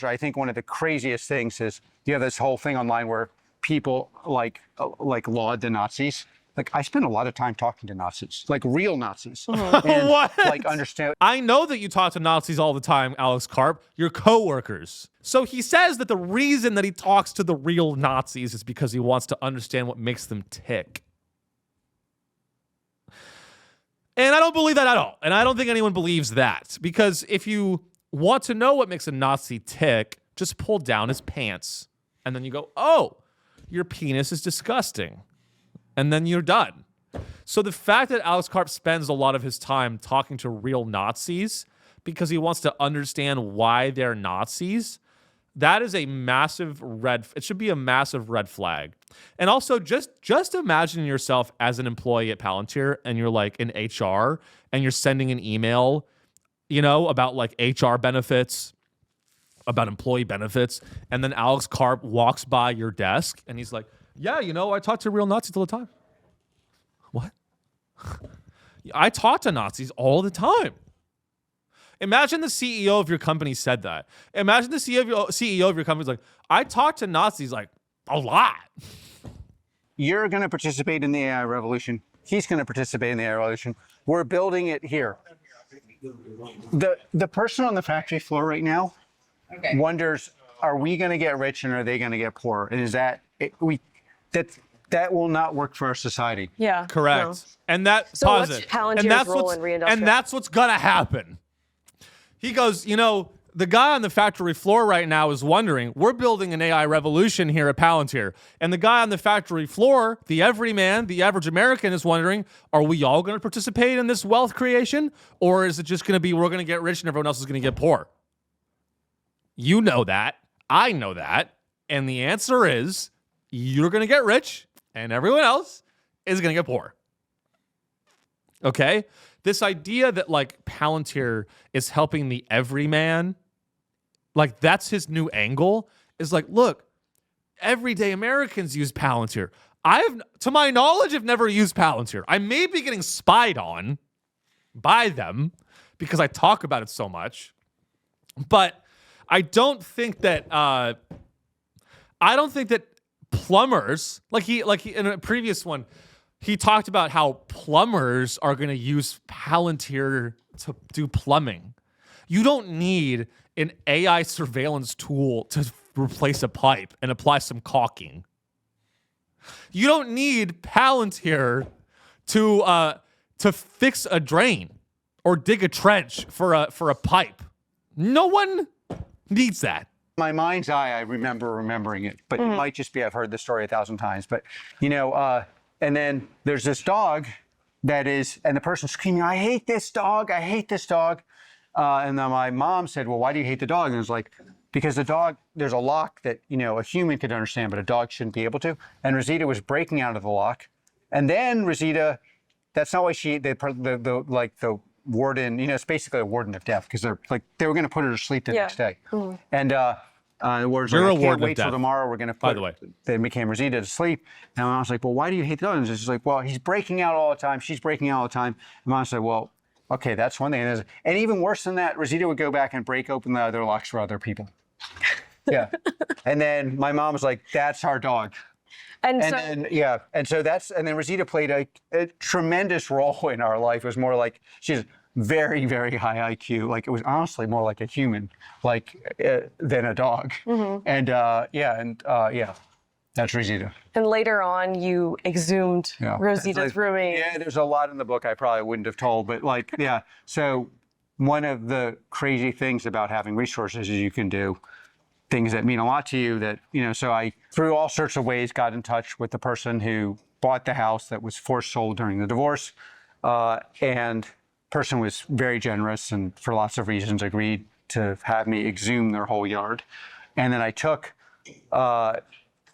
I think one of the craziest things is, this whole thing online where people like laud the Nazis. Like, I spend a lot of time talking to Nazis, like real Nazis. And, What? like, understand. I know that you talk to Nazis all the time, Alex Karp. Your coworkers. So he says that the reason that he talks to the real Nazis is because he wants to understand what makes them tick. And I don't believe that at all. And I don't think anyone believes that. Because if you want to know what makes a Nazi tick, just pull down his pants. And then you go, oh, your penis is disgusting. And then you're done. So the fact that Alex Karp spends a lot of his time talking to real Nazis because he wants to understand why they're Nazis, that is a massive it should be a massive red flag. And also just imagine yourself as an employee at Palantir and you're like in HR and you're sending an email, about like HR benefits, about employee benefits. And then Alex Karp walks by your desk and he's like, yeah, I talk to real Nazis all the time. What? I talk to Nazis all the time. Imagine the CEO of your company said that. Imagine the CEO of your company's like, I talk to Nazis like a lot. You're going to participate in the AI revolution. He's going to participate in the AI revolution. We're building it here. The person on the factory floor right now wonders, are we going to get rich and are they going to get poor? And is that that will not work for our society. Yeah. Correct. No. And that's what's Palantir's role in reindustrialization? And that's what's going to happen. He goes, the guy on the factory floor right now is wondering, we're building an AI revolution here at Palantir. And the guy on the factory floor, the everyman, the average American is wondering, are we all going to participate in this wealth creation? Or is it just going to be, we're going to get rich and everyone else is going to get poor? You know that. I know that. And the answer is, you're going to get rich and everyone else is going to get poor. Okay? This idea that like Palantir is helping the everyman, like that's his new angle, is like, look, everyday Americans use Palantir. To my knowledge, I've never used Palantir. I may be getting spied on by them because I talk about it so much, but I don't think that plumbers, like he in a previous one, he talked about how plumbers are going to use Palantir to do plumbing. You don't need an AI surveillance tool to replace a pipe and apply some caulking. You don't need Palantir to fix a drain or dig a trench for a pipe. No one needs that. My mind's eye, I remember remembering it, but it might just be I've heard the story 1,000 times. But and then there's this dog and the person's screaming, I hate this dog, I hate this dog. And then my mom said, well, why do you hate the dog? And it was like, because the dog, there's a lock that, a human could understand, but a dog shouldn't be able to. And Rosita was breaking out of the lock. And then Rosita, that's not why the warden, it's basically a warden of death because they were going to put her to sleep the next day. And the warden's like, I can't wait till tomorrow. We're going to put, by the way, they became Rosita to sleep. And I was like, well, why do you hate the dog? And she's like, well, he's breaking out all the time. She's breaking out all the time. And Mom said, well, okay, that's one thing. And even worse than that, Rosita would go back and break open the other locks for other people. Yeah. And then my mom was like, that's our dog. And then Rosita played a tremendous role in our life. It was more like she's very, very high IQ. Like it was honestly more like a human, than a dog. And that's Rosita. And later on, you exhumed Rosita's roommate. Yeah, there's a lot in the book I probably wouldn't have told, but So one of the crazy things about having resources is you can do things that mean a lot to you that, so I, through all sorts of ways, got in touch with the person who bought the house that was forced sold during the divorce. And person was very generous and for lots of reasons agreed to have me exhume their whole yard. And then I took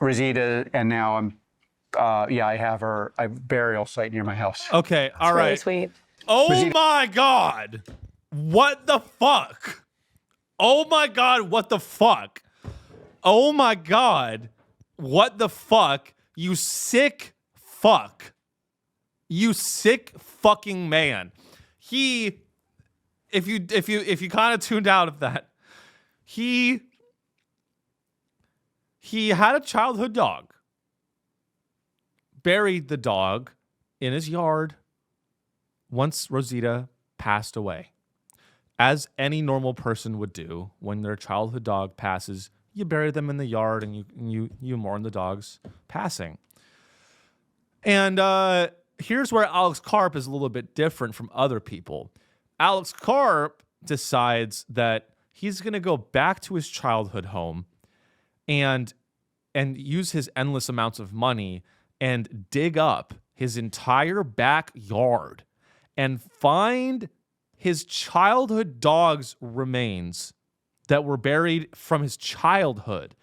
Rosita and now I'm, I have a burial site near my house. Okay, all right. Really sweet. Oh Rosita. My God. What the fuck? Oh my God, what the fuck? Oh my God, what the fuck? You sick fuck. You sick fucking man. If you kind of tuned out of that, he He had a childhood dog, buried the dog in his yard once Rosita passed away. As any normal person would do when their childhood dog passes, you bury them in the yard and you mourn the dog's passing. And here's where Alex Karp is a little bit different from other people. Alex Karp decides that he's going to go back to his childhood home and use his endless amounts of money and dig up his entire backyard and find his childhood dog's remains that were buried from his childhood,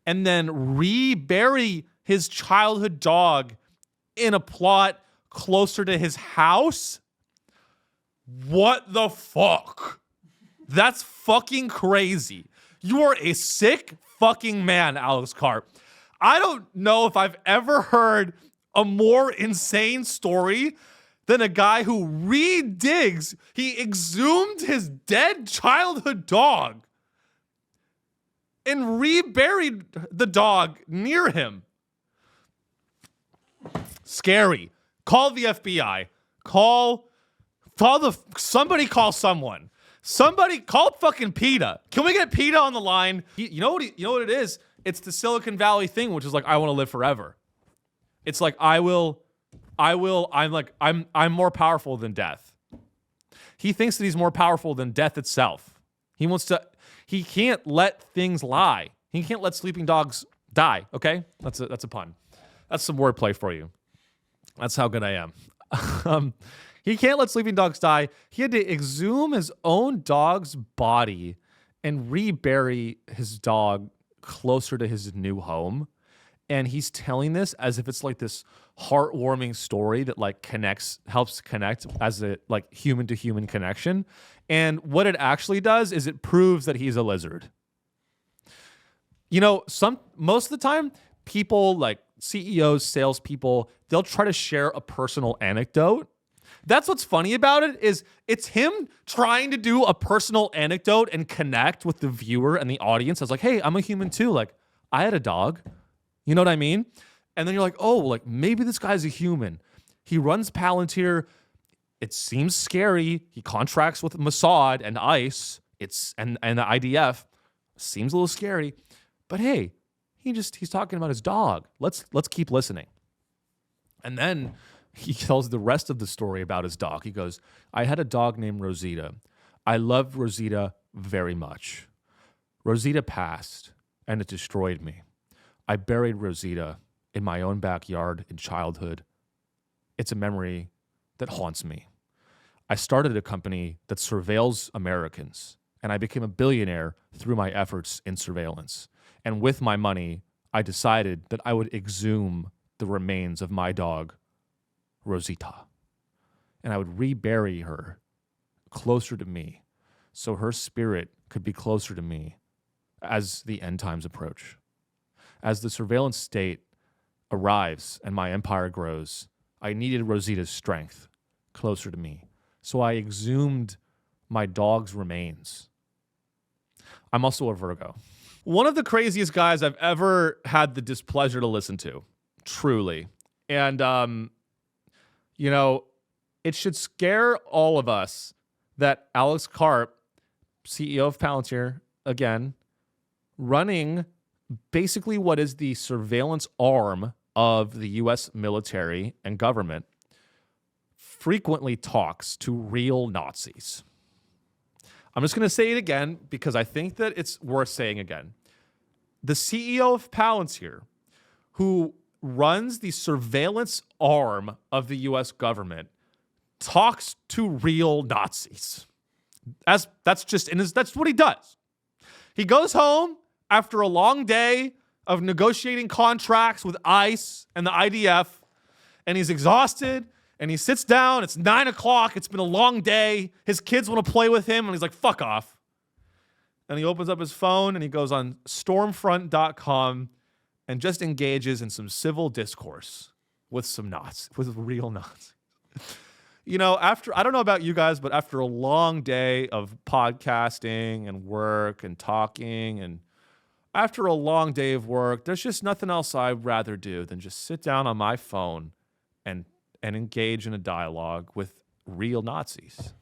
and then rebury his childhood dog in a plot closer to his house? What the fuck? That's fucking crazy. You are a sick fucking man, Alex Karp. I don't know if I've ever heard a more insane story than a guy who redigs. He exhumed his dead childhood dog and reburied the dog near him. Scary. Call the FBI. Somebody call someone. Somebody call fucking PETA. Can we get PETA on the line? You know what it is? It's the Silicon Valley thing, which is like, I want to live forever. It's like, I'm more powerful than death. He thinks that he's more powerful than death itself. He can't let things lie. He can't let sleeping dogs die, okay? That's a pun. That's some wordplay for you. That's how good I am. He can't let sleeping dogs die. He had to exhume his own dog's body and rebury his dog closer to his new home. And he's telling this as if it's like this heartwarming story that like helps connect as a like human to human connection. And what it actually does is it proves that he's a lizard. You know, most of the time, people like CEOs, salespeople, they'll try to share a personal anecdote. That's what's funny about it, is it's him trying to do a personal anecdote and connect with the viewer and the audience. I was like, hey, I'm a human too. Like, I had a dog. You know what I mean? And then you're like, oh, like maybe this guy's a human. He runs Palantir. It seems scary. He contracts with Mossad and ICE. And the IDF. Seems a little scary. But hey, he's talking about his dog. Let's keep listening. And then he tells the rest of the story about his dog. He goes, I had a dog named Rosita. I loved Rosita very much. Rosita passed, and it destroyed me. I buried Rosita in my own backyard in childhood. It's a memory that haunts me. I started a company that surveils Americans, and I became a billionaire through my efforts in surveillance. And with my money, I decided that I would exhume the remains of my dog, Rosita. And I would rebury her closer to me so her spirit could be closer to me as the end times approach. As the surveillance state arrives and my empire grows, I needed Rosita's strength closer to me. So I exhumed my dog's remains. I'm also a Virgo. One of the craziest guys I've ever had the displeasure to listen to, truly. And, it should scare all of us that Alex Karp, CEO of Palantir, again, running basically what is the surveillance arm of the U.S. military and government, frequently talks to real Nazis. I'm just going to say it again because I think that it's worth saying again. The CEO of Palantir, who runs the surveillance arm of the U.S. government, talks to real Nazis. That's what he does. He goes home after a long day of negotiating contracts with ICE and the IDF, and he's exhausted, and he sits down. It's 9 o'clock. It's been a long day. His kids want to play with him, and he's like, fuck off. And he opens up his phone, and he goes on stormfront.com and just engages in some civil discourse with some Nazis, with real Nazis. I don't know about you guys, but after a long day of podcasting and work and talking and after a long day of work, there's just nothing else I'd rather do than just sit down on my phone and engage in a dialogue with real Nazis.